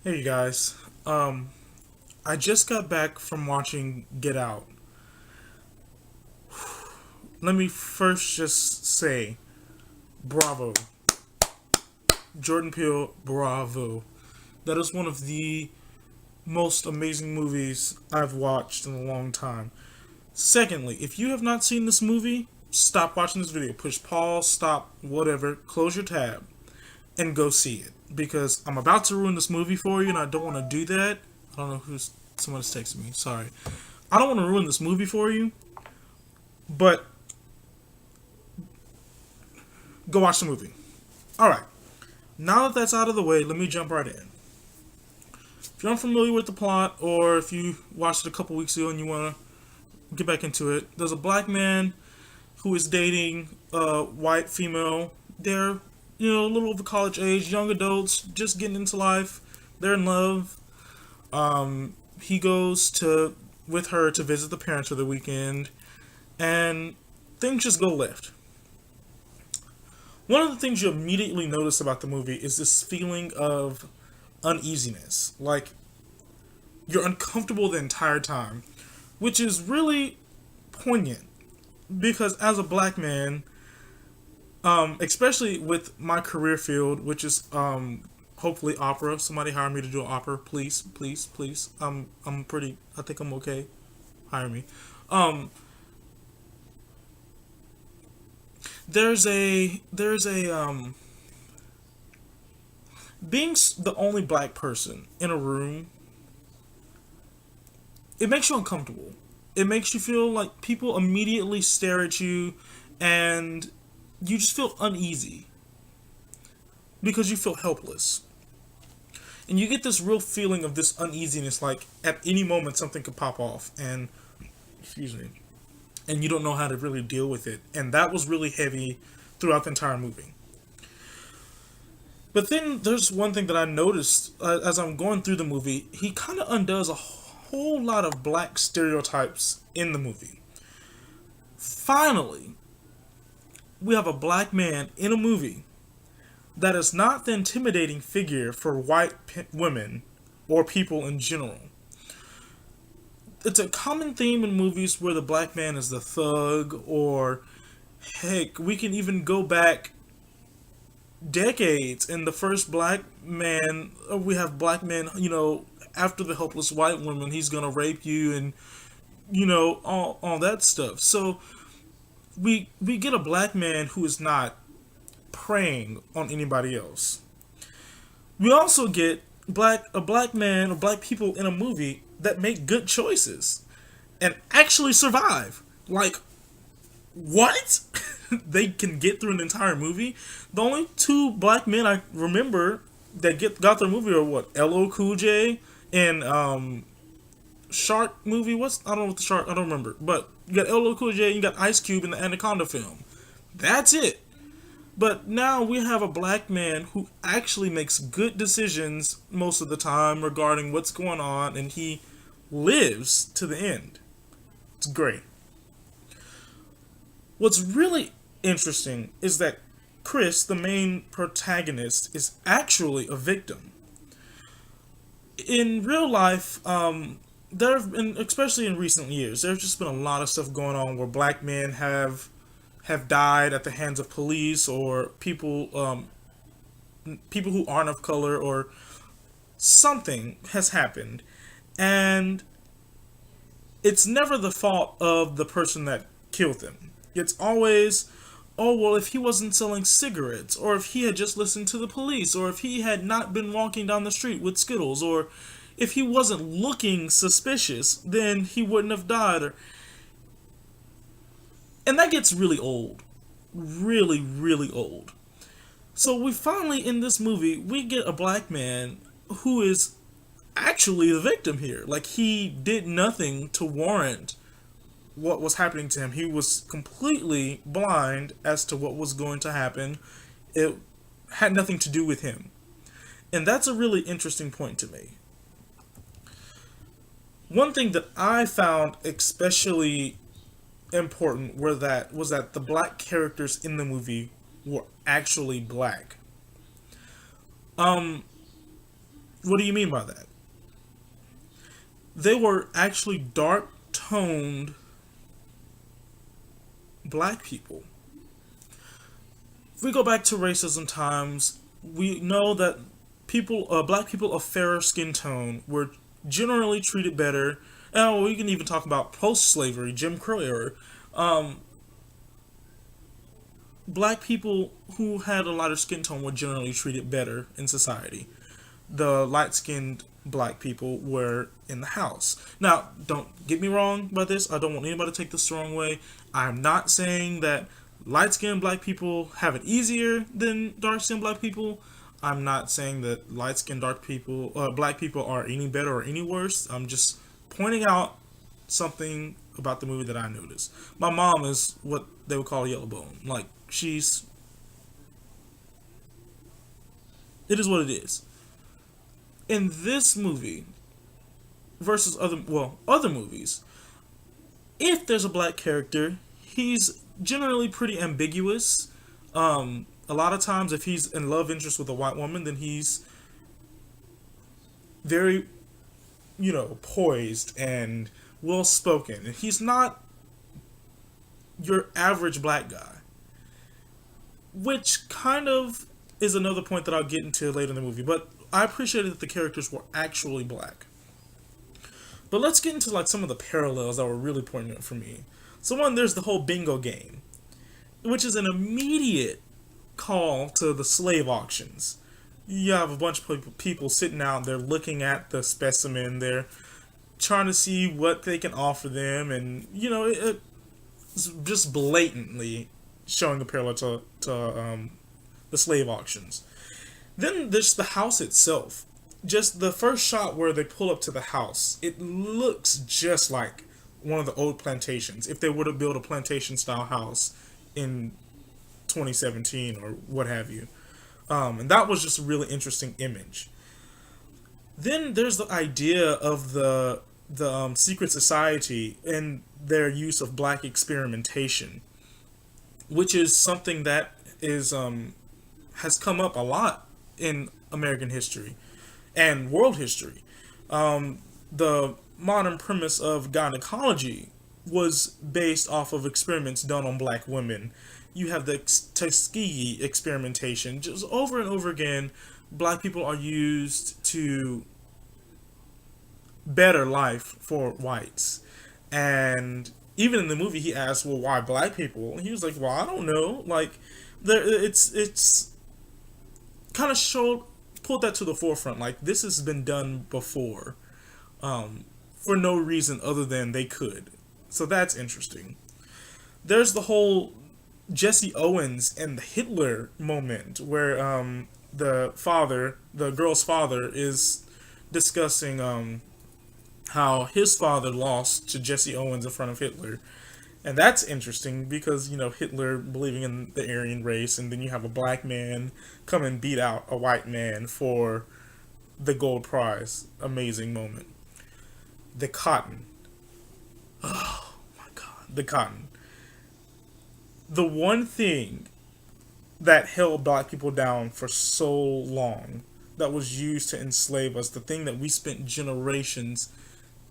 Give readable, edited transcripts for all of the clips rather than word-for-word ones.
Hey you guys. I just got back from watching Get Out. Let me first just say, bravo. Jordan Peele, bravo. That is one of the most amazing movies I've watched in a long time. Secondly, if you have not seen this movie, stop watching this video. Push pause, stop, whatever, close your tab, and go see it. Because I'm about to ruin this movie for you, and I don't want to do that. I don't know who's. Someone's texting me. Sorry. I don't want to ruin this movie for you, but go watch the movie. All right. Now that that's out of the way, let me jump right in. If you're unfamiliar with the plot, or if you watched it a couple weeks ago and you want to get back into it, there's a black man who is dating a white female. They're, a little over college age, young adults, just getting into life. They're in love. He goes to with her to visit the parents for the weekend, and things just go left. One of the things you immediately notice about the movie is this feeling of uneasiness. Like, you're uncomfortable the entire time, which is really poignant because as a black man, especially with my career field, which is hopefully opera. Somebody hire me to do an opera, please, please, please. I'm pretty. I think I'm okay. Hire me. Um, there's a being the only black person in a room, it makes you uncomfortable. It makes you feel like people immediately stare at you, and you just feel uneasy because you feel helpless. And you get this real feeling of this uneasiness, like at any moment something could pop off, and excuse me, and you don't know how to really deal with it. And that was really heavy throughout the entire movie. But then there's one thing that I noticed as I'm going through the movie. He kind of undoes a whole lot of black stereotypes in the movie. Finally, we have a black man in a movie that is not the intimidating figure for white women or people in general. It's a common theme in movies where the black man is the thug, or heck, we can even go back decades. In the first black man, we have black men, after the helpless white woman, he's gonna rape you, and all that stuff. So we get a black man who is not preying on anybody else. We also get a black man or black people in a movie that make good choices and actually survive. Like, what? They can get through an entire movie. The only two black men I remember that got through the movie are what? LL Cool J and Shark movie. I don't know what the shark. I don't remember. But you got LL Cool J and you got Ice Cube in the Anaconda film. That's it. But now we have a black man who actually makes good decisions most of the time regarding what's going on, and he lives to the end. It's great. What's really interesting is that Chris, the main protagonist, is actually a victim. In real life, there have been, especially in recent years, there's just been a lot of stuff going on where black men have died at the hands of police, or people who aren't of color, or something has happened, and it's never the fault of the person that killed them. It's always, oh, well, if he wasn't selling cigarettes, or if he had just listened to the police, or if he had not been walking down the street with Skittles, or if he wasn't looking suspicious, then he wouldn't have died. And that gets really old. Really, really old. So we finally, in this movie, we get a black man who is actually the victim here. Like, he did nothing to warrant what was happening to him. He was completely blind as to what was going to happen. It had nothing to do with him. And that's a really interesting point to me. One thing that I found especially important was that the black characters in the movie were actually black. Um What do you mean by that? They were actually dark toned black people. If we go back to racism times, we know that black people of fairer skin tone were generally treated better. And we can even talk about post-slavery, Jim Crow era. Um, Black people who had a lighter skin tone were generally treated better in society. The light-skinned black people were in the house. Now, don't get me wrong by this. I don't want anybody to take this the wrong way. I'm not saying that light-skinned black people have it easier than dark-skinned black people. I'm not saying that light-skinned black people are any better or any worse. I'm just pointing out something about the movie that I noticed. My mom is what they would call a yellow bone. Like, it is what it is. In this movie versus other movies, if there's a black character, he's generally pretty ambiguous. A lot of times, if he's in love interest with a white woman, then he's very, poised and well spoken. And he's not your average black guy, which kind of is another point that I'll get into later in the movie. But I appreciated that the characters were actually black. But let's get into like some of the parallels that were really poignant for me. So one, there's the whole bingo game, which is an immediate call to the slave auctions. You have a bunch of people sitting out there looking at the specimen. They're trying to see what they can offer them, and it's just blatantly showing a parallel to the slave auctions. Then there's the house itself. Just the first shot where they pull up to the house, it looks just like one of the old plantations. If they would have built a plantation style house in 2017 or what have you. And that was just a really interesting image. Then there's the idea of the secret society and their use of black experimentation, which is something that is has come up a lot in American history and world history. The modern premise of gynecology was based off of experiments done on black women. You have the Tuskegee experimentation. Just over and over again, black people are used to better life for whites. And even in the movie, he asked, "Well, why black people?" And he was like, "Well, I don't know." Like, it's kind of pulled that to the forefront. Like, this has been done before, for no reason other than they could. So that's interesting. There's the whole Jesse Owens and the Hitler moment where the girl's father, is discussing how his father lost to Jesse Owens in front of Hitler. And that's interesting because, Hitler believing in the Aryan race, and then you have a black man come and beat out a white man for the gold prize. Amazing moment. The cotton. Oh my God. The cotton. The one thing that held black people down for so long, that was used to enslave us, the thing that we spent generations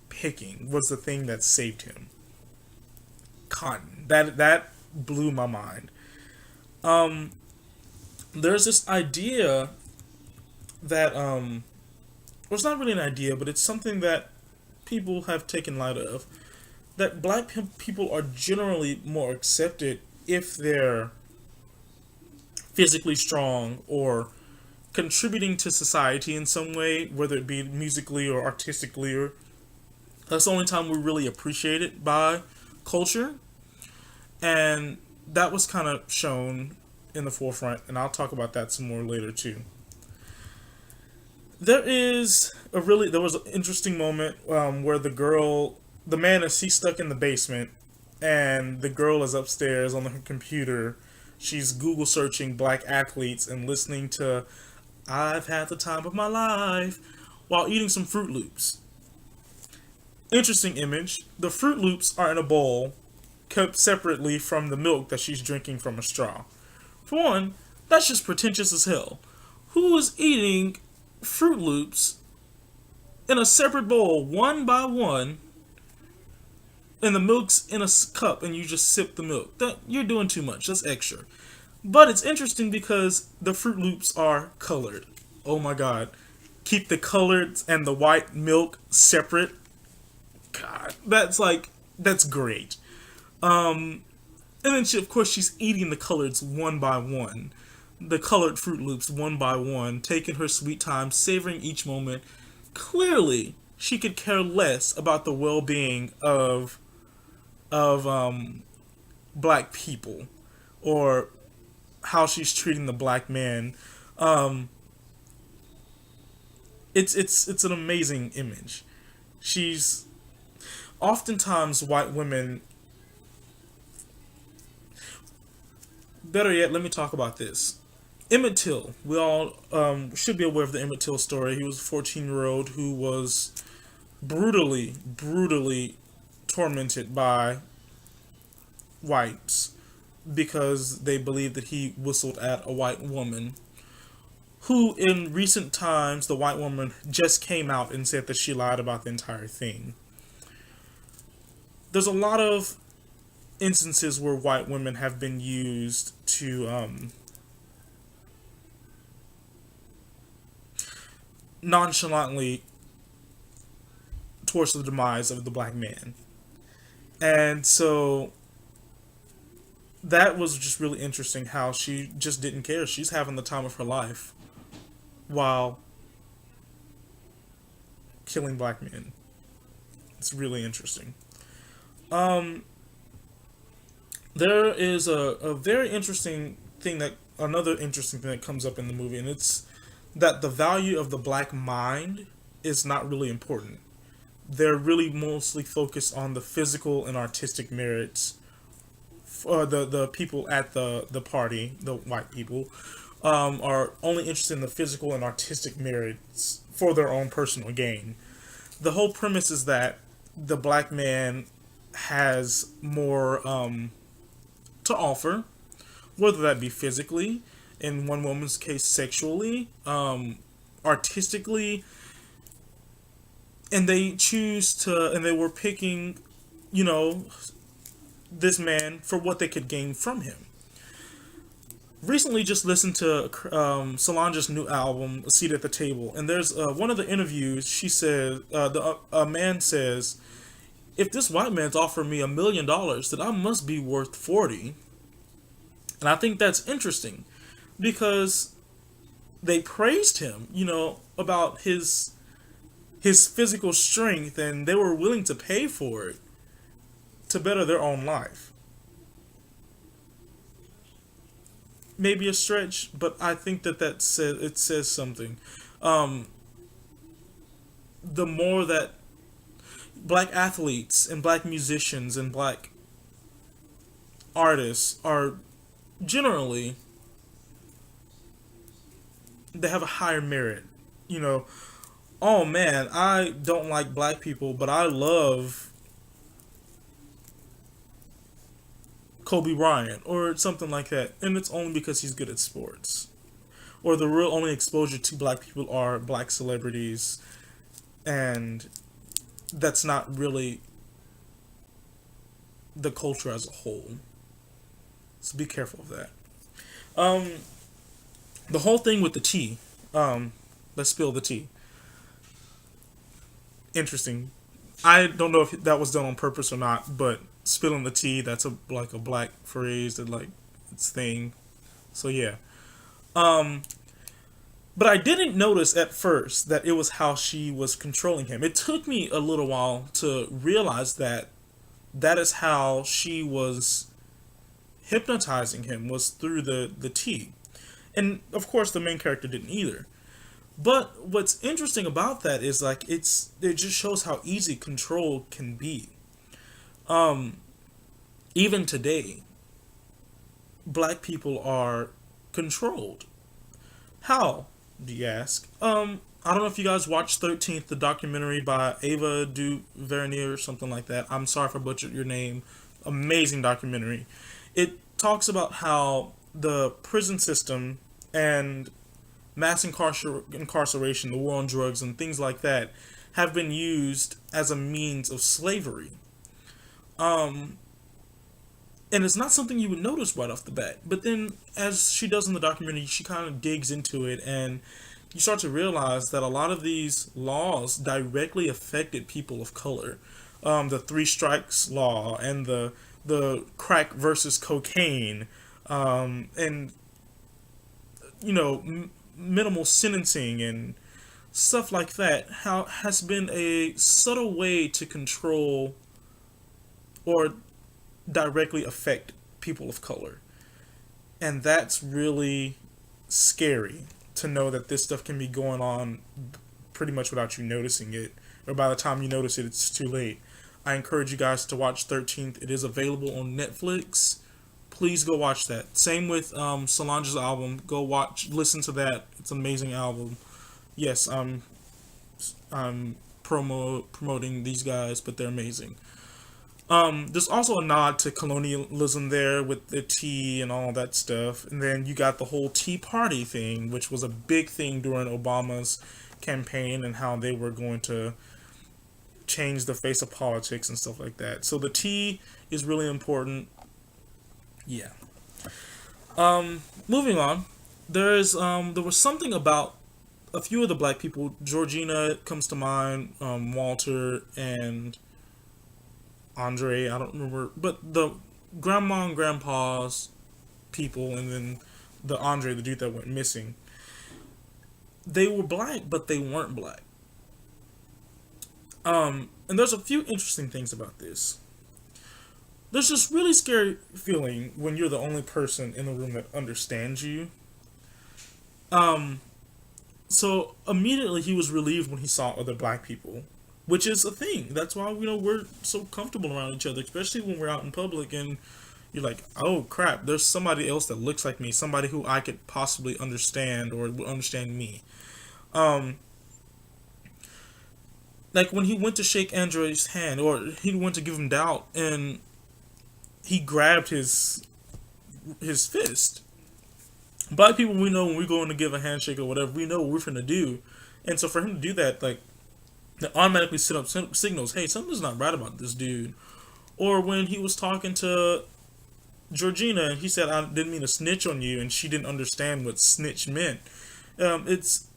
picking, was the thing that saved him. Cotton. That blew my mind. There's this idea that well, it's not really an idea, but it's something that people have taken light of, that black people are generally more accepted if they're physically strong or contributing to society in some way, whether it be musically or artistically. Or that's the only time we're really appreciated by culture. And that was kind of shown in the forefront, and I'll talk about that some more later too. There was an interesting moment where the man he's stuck in the basement, and the girl is upstairs on her computer. She's Google searching black athletes and listening to "I've Had the Time of My Life" while eating some Fruit Loops. Interesting image. The Fruit Loops are in a bowl, kept separately from the milk that she's drinking from a straw. For one, that's just pretentious as hell. Who is eating Fruit Loops in a separate bowl, one by one, and the milk's in a cup, and you just sip the milk. That you're doing too much. That's extra. But it's interesting because the Fruit Loops are colored. Oh my god. Keep the colored and the white milk separate. God, that's great. And then of course she's eating the coloreds one by one. The colored Fruit Loops one by one, taking her sweet time, savoring each moment. Clearly, she could care less about the well-being of black people or how she's treating the black man. Um, it's an amazing image. She's oftentimes white women. Better yet, let me talk about this. Emmett Till. We all should be aware of the Emmett Till story. He was a 14-year-old who was brutally tormented by whites because they believed that he whistled at a white woman who in recent times the white woman just came out and said that she lied about the entire thing. There's a lot of instances where white women have been used to nonchalantly towards the demise of the black man. And so that was just really interesting how she just didn't care. She's having the time of her life while killing black men. It's really interesting. Um, there is a very interesting thing that another interesting thing that comes up in the movie, and it's that the value of the black mind is not really important. They're really mostly focused on the physical and artistic merits. The people at the party, the white people, are only interested in the physical and artistic merits for their own personal gain. The whole premise is that the black man has more to offer, whether that be physically, in one woman's case sexually, artistically, and they were picking, you know, this man for what they could gain from him. Recently, just listened to Solange's new album, "A Seat at the Table," and there's one of the interviews. She says, a man says, "If this white man's offering me $1 million, then I must be worth 40." And I think that's interesting because they praised him, you know, about his physical strength, and they were willing to pay for it to better their own life. Maybe a stretch, but I think it says something. Um, the more that black athletes and black musicians and black artists are generally, they have a higher merit. You know, oh man, I don't like black people, but I love Kobe Bryant or something like that, and it's only because he's good at sports. Or the real only exposure to black people are black celebrities, and that's not really the culture as a whole. So be careful of that. Um, the whole thing with the tea. Let's spill the tea. Interesting. I don't know if that was done on purpose or not, but spilling the tea, that's a black phrase that like it's thing. So yeah. Um but I didn't notice at first that it was how she was controlling him. It took me a little while to realize that that is how she was hypnotizing him, was through the tea. And of course the main character didn't either. But what's interesting about that is like it just shows how easy control can be. Um, Even today, black people are controlled. How, do you ask? I don't know if you guys watched 13th, the documentary by Ava DuVernay or something like that. I'm sorry if I butchered your name. Amazing documentary. It talks about how the prison system and incarceration, the war on drugs, and things like that have been used as a means of slavery. Um, and it's not something you would notice right off the bat. But then, as she does in the documentary, she kind of digs into it, and you start to realize that a lot of these laws directly affected people of color. The three strikes law and the crack versus cocaine, and minimal sentencing and stuff like that. How has been a subtle way to control or directly affect people of color. And that's really scary to know that this stuff can be going on pretty much without you noticing it. Or by the time you notice it, it's too late. I encourage you guys to watch 13th. It is available on Netflix. Please go watch that. Same with Solange's album. Go listen to that. It's an amazing album. Yes, I'm promoting these guys, but they're amazing. There's also a nod to colonialism there with the tea and all that stuff. And then you got the whole Tea Party thing, which was a big thing during Obama's campaign and how they were going to change the face of politics and stuff like that. So the tea is really important. Yeah. Moving on. There was something about a few of the black people. Georgina comes to mind, Walter and Andre, I don't remember, but the grandma and grandpa's people, and then the Andre, the dude that went missing, they were black, but they weren't black. And there's a few interesting things about this. There's this really scary feeling when you're the only person in the room that understands you. Um, so immediately he was relieved when he saw other black people, which is a thing. That's why we're so comfortable around each other, especially when we're out in public and you're like, oh crap, there's somebody else that looks like me, somebody who I could possibly understand or would understand me. Um, like when he went to shake Andre's hand, or he went to give him doubt, and he grabbed his fist. Black people, we know when we're going to give a handshake or whatever, we know what we're going to do, and so for him to do that, like, that automatically set up signals. Hey, something's not right about this dude. Or when he was talking to Georgina, and he said, "I didn't mean to snitch on you," and she didn't understand what snitch meant. It's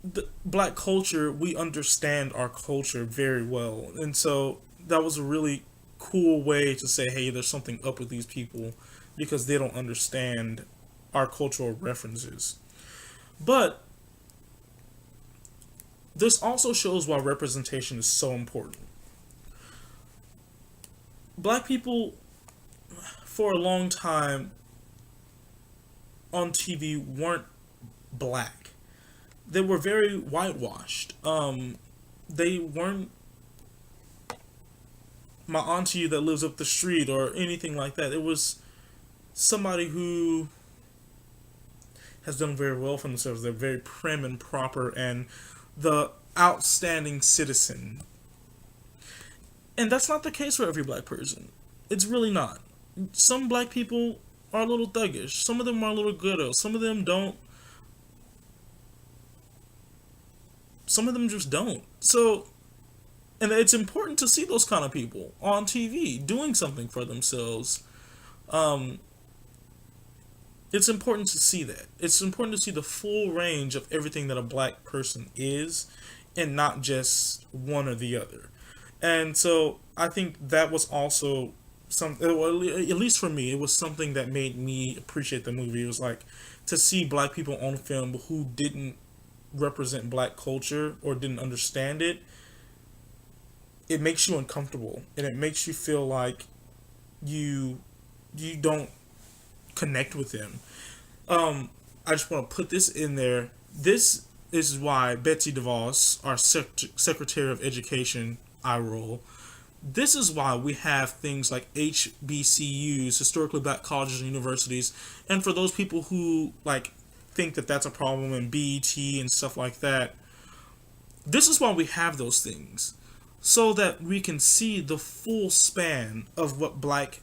the black culture. We understand our culture very well, and so that was a really cool way to say, "Hey, there's something up with these people," because they don't understand our cultural references. But this also shows why representation is so important. Black people, for a long time on TV, weren't black. They were very whitewashed. They weren't my auntie that lives up the street or anything like that. It was somebody who has done very well for themselves. They're very prim and proper and the outstanding citizen. And that's not the case for every black person. It's really not. Some black people are a little thuggish. Some of them are a little ghetto. Some of them don't. Some of them just don't. So, and it's important to see those kind of people on TV doing something for themselves. Um, it's important to see that. It's important to see the full range of everything that a black person is and not just one or the other. And so I think that was also well, at least for me, it was something that made me appreciate the movie. It was like to see black people on film who didn't represent black culture or didn't understand it. It makes you uncomfortable and it makes you feel like you you don't connect with them. I just want to put this in there. This is why Betsy DeVos, our Secretary of Education, I roll. This is why we have things like HBCUs, historically black colleges and universities, and for those people who like think that that's a problem, and BET and stuff like that. This is why we have those things, so that we can see the full span of what black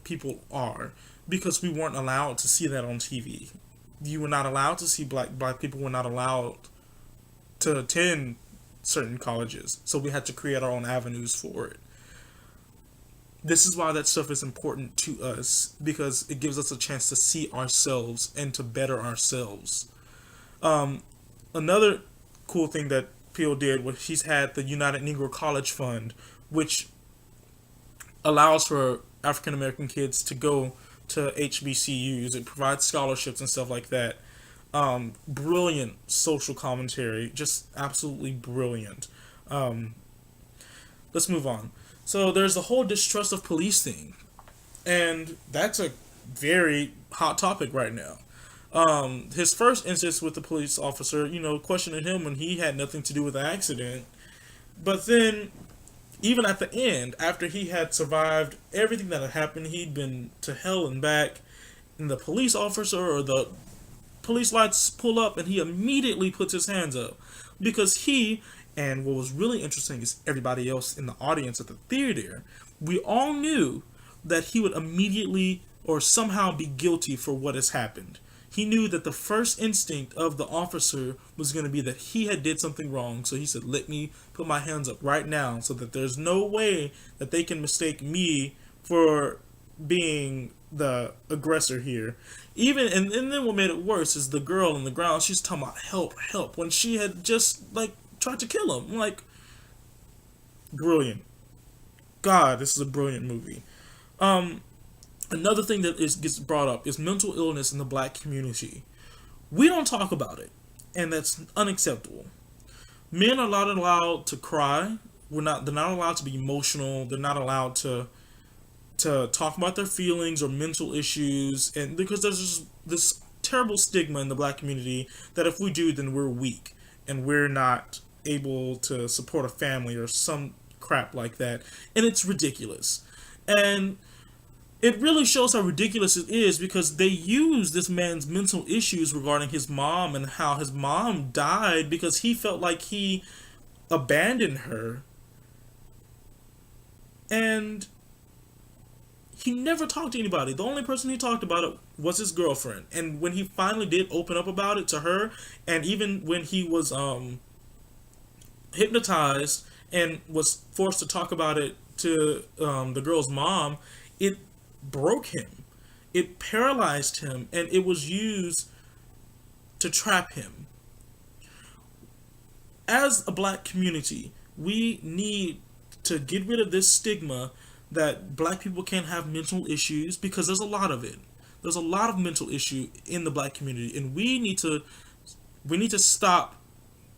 people are, because we weren't allowed to see that on TV. You were not allowed to see black people were not allowed to attend certain colleges. So we had to create our own avenues for it. This is why that stuff is important to us, because it gives us a chance to see ourselves and to better ourselves. Another cool thing that Peele did was he's had the United Negro College Fund, which allows for African American kids to go to HBCUs. It provides scholarships and stuff like that. Brilliant social commentary, just absolutely brilliant. Um, let's move on. So there's the whole distrust of police thing, and that's a very hot topic right now. His first instance with the police officer, questioning him when he had nothing to do with the accident. But then, even at the end, after he had survived everything that had happened, he'd been to hell and back, and the police officer or the police lights pull up, and he immediately puts his hands up. Because he, and what was really interesting is everybody else in the audience at the theater, we all knew that he would immediately or somehow be guilty for what has happened. He knew that the first instinct of the officer was going to be that he had did something wrong. So he said, let me put my hands up right now so that there's no way that they can mistake me for being the aggressor here. Even and then what made it worse is the girl on the ground. She's talking about help, help, when she had just tried to kill him. Brilliant. God, this is a brilliant movie. Another thing that gets brought up is mental illness in the black community. We don't talk about it, and that's unacceptable. Men are not allowed to cry. They're not allowed to be emotional. They're not allowed to talk about their feelings or mental issues, and because there's just this terrible stigma in the black community that if we do, then we're weak and we're not able to support a family or some crap like that, and it's ridiculous. And it really shows how ridiculous it is because they use this man's mental issues regarding his mom and how his mom died because he felt like he abandoned her. And he never talked to anybody. The only person he talked about it was his girlfriend. And when he finally did open up about it to her, and even when he was hypnotized and was forced to talk about it to the girl's mom, it broke him. It paralyzed him, and it was used to trap him. As a black community, we need to get rid of this stigma that black people can't have mental issues, because there's a lot of it. There's a lot of mental issue in the black community, and we need to stop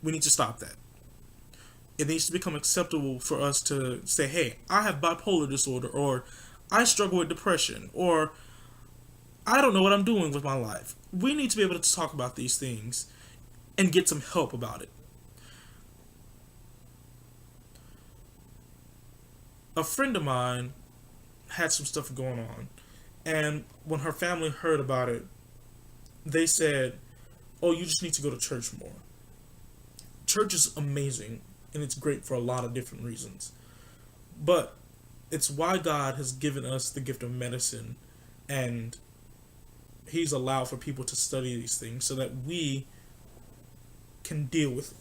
that. It needs to become acceptable for us to say, hey, I have bipolar disorder, or I struggle with depression, or I don't know what I'm doing with my life. We need to be able to talk about these things and get some help about it. A friend of mine had some stuff going on, and when her family heard about it, they said, oh, you just need to go to church more. Church is amazing, and it's great for a lot of different reasons. But it's why God has given us the gift of medicine, and He's allowed for people to study these things so that we can deal with it.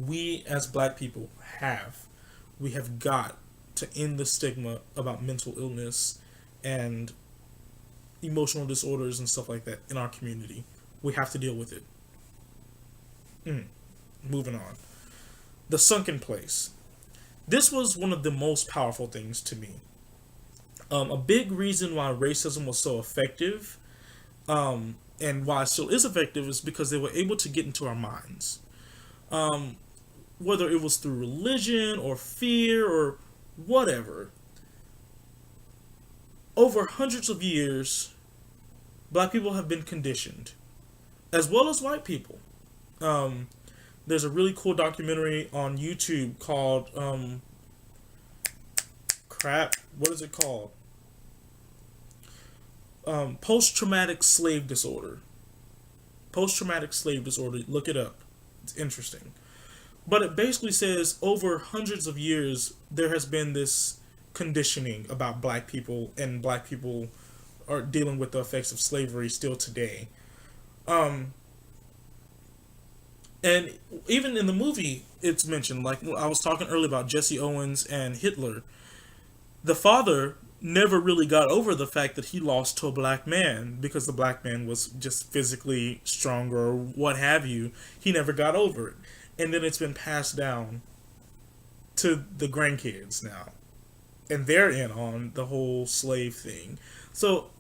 We as black people we have got to end the stigma about mental illness and emotional disorders and stuff like that in our community. We have to deal with it. Moving on. The sunken place. This was one of the most powerful things to me. A big reason why racism was so effective, and why it still is effective, is because they were able to get into our minds. Whether it was through religion or fear or whatever. Over hundreds of years, black people have been conditioned, as well as white people. There's a really cool documentary on YouTube called what is it called? Post-traumatic slave disorder. Post-traumatic slave disorder. Look it up. It's interesting. But it basically says over hundreds of years there has been this conditioning about black people, and black people are dealing with the effects of slavery still today. And even in the movie, it's mentioned. Like I was talking earlier about Jesse Owens and Hitler. The father never really got over the fact that he lost to a black man because the black man was just physically stronger or what have you. He never got over it. And then it's been passed down to the grandkids now. And they're in on the whole slave thing. So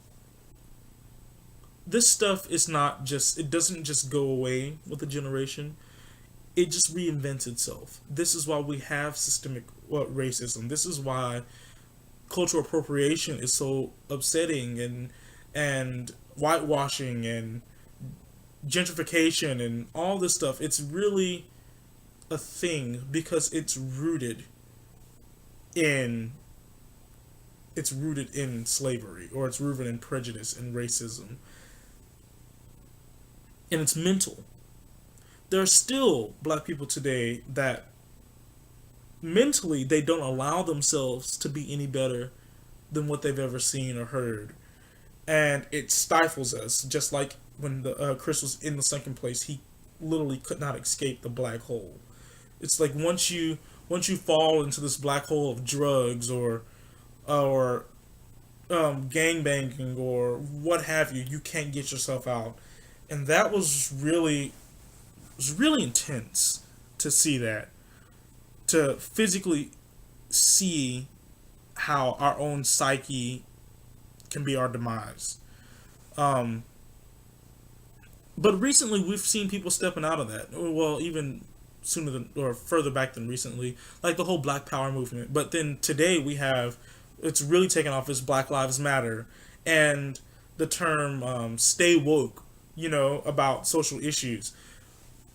this stuff is not just, it doesn't just go away with a generation. It just reinvents itself. This is why we have systemic racism. This is why cultural appropriation is so upsetting, and whitewashing and gentrification and all this stuff. It's really a thing because in it's rooted in slavery, or it's rooted in prejudice and racism, and it's mental. There are still black people today that mentally they don't allow themselves to be any better than what they've ever seen or heard, and it stifles us. Just like when the Chris was in the second place, he literally could not escape the black hole. It's like once you fall into this black hole of drugs or gang banging or what have you, you can't get yourself out, and that was really intense to see that, to physically see how our own psyche can be our demise. Um, but recently, we've seen people stepping out of that. Well, even sooner than or further back than recently, like the whole Black Power movement. But then today we have it's really taken off as Black Lives Matter, and the term "stay woke," about social issues.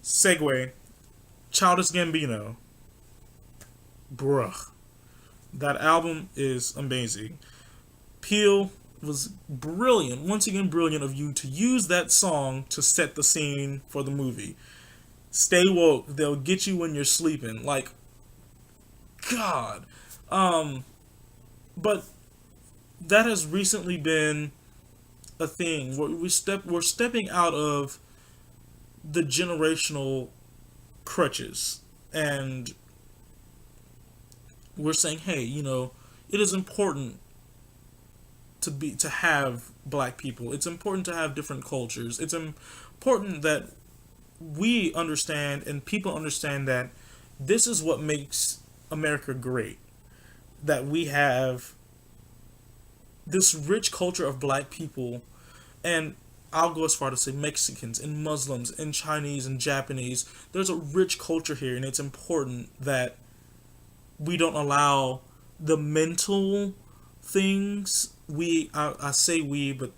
Segue: Childish Gambino, bruh, that album is amazing. Peele was brilliant, once again brilliant of you to use that song to set the scene for the movie. Stay woke, they'll get you when you're sleeping. Like, God. Um, but that has recently been a thing where we're stepping out of the generational crutches, and we're saying, hey, it is important to have black people. It's important to have different cultures. It's important that we understand and people understand that this is what makes America great. That we have this rich culture of black people, and I'll go as far to say Mexicans and Muslims and Chinese and Japanese. There's a rich culture here, and it's important that we don't allow the mental things. I say we, but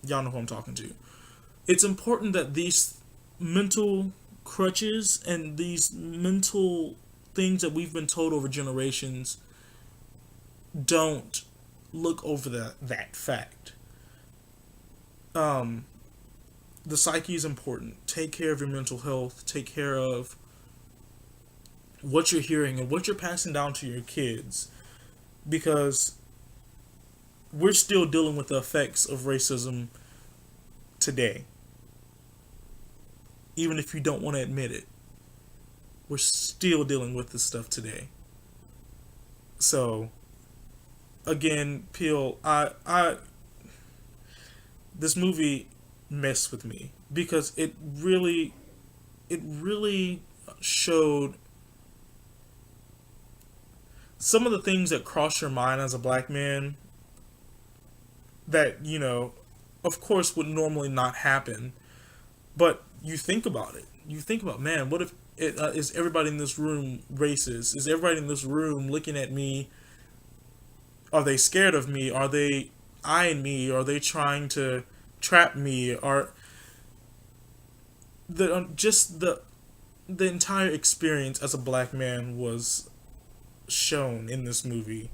y'all know who I'm talking to. It's important that these mental crutches and these mental things that we've been told over generations don't look over that fact. Um, the psyche is important. Take care of your mental health. Take care of what you're hearing and what you're passing down to your kids, because we're still dealing with the effects of racism today. Even if you don't want to admit it, we're still dealing with this stuff today. So, again, Peel, I this movie messed with me because it really showed some of the things that cross your mind as a black man that, of course would normally not happen. But you think about it. You think about, man, what if is everybody in this room racist? Is everybody in this room looking at me? Are they scared of me? Are they eyeing me? Are they trying to trap me? Are just the entire experience as a black man was shown in this movie,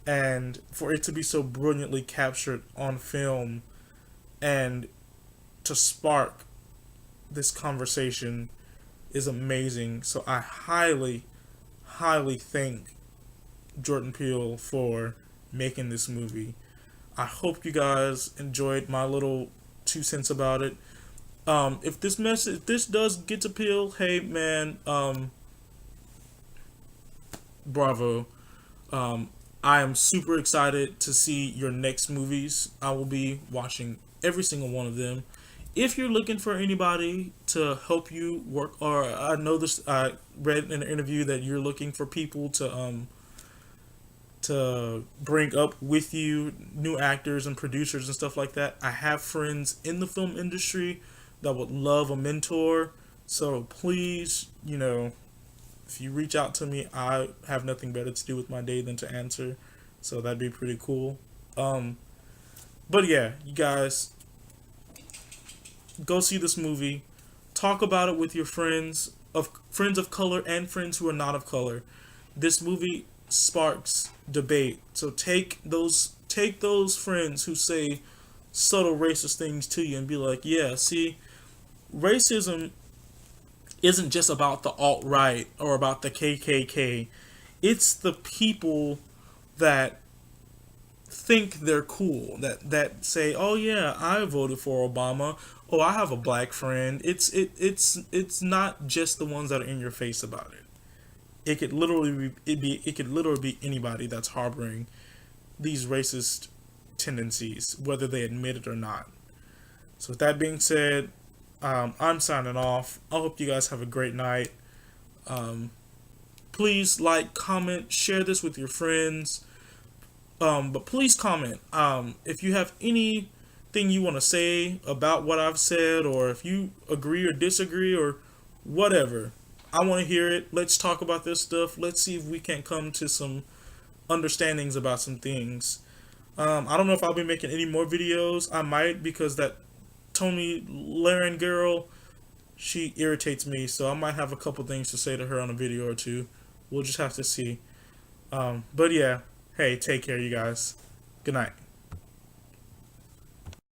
and for it to be so brilliantly captured on film and to spark this conversation is amazing. So I highly, highly thank Jordan Peele for making this movie. I hope you guys enjoyed my little 2 cents about it. If this message, if this does get to Peele, hey man, bravo. Um, I am super excited to see your next movies. I will be watching every single one of them. If you're looking for anybody to help you work, or I know this, I read in an interview that you're looking for people to bring up with you, new actors and producers and stuff like that. I have friends in the film industry that would love a mentor. So please, if you reach out to me, I have nothing better to do with my day than to answer. So that'd be pretty cool. Um, but yeah, you guys go see this movie. Talk about it with your friends of color and friends who are not of color. This movie sparks debate. So take those friends who say subtle racist things to you and be like, yeah, see, racism isn't just about the alt right or about the KKK. It's the people that think they're cool, that say, "Oh yeah, I voted for Obama. Oh, I have a black friend." It's not just the ones that are in your face about it. It could literally be anybody that's harboring these racist tendencies, whether they admit it or not. So with that being said, I'm signing off. I hope you guys have a great night. Um, Please like, comment, share this with your friends. But please comment. If you have anything you want to say about what I've said, or if you agree or disagree, or whatever, I want to hear it. Let's talk about this stuff. Let's see if we can come to some understandings about some things. I don't know if I'll be making any more videos. I might, because that Tony Laren girl, she irritates me. So I might have a couple things to say to her on a video or two. We'll just have to see. But yeah, hey, take care, you guys. Good night.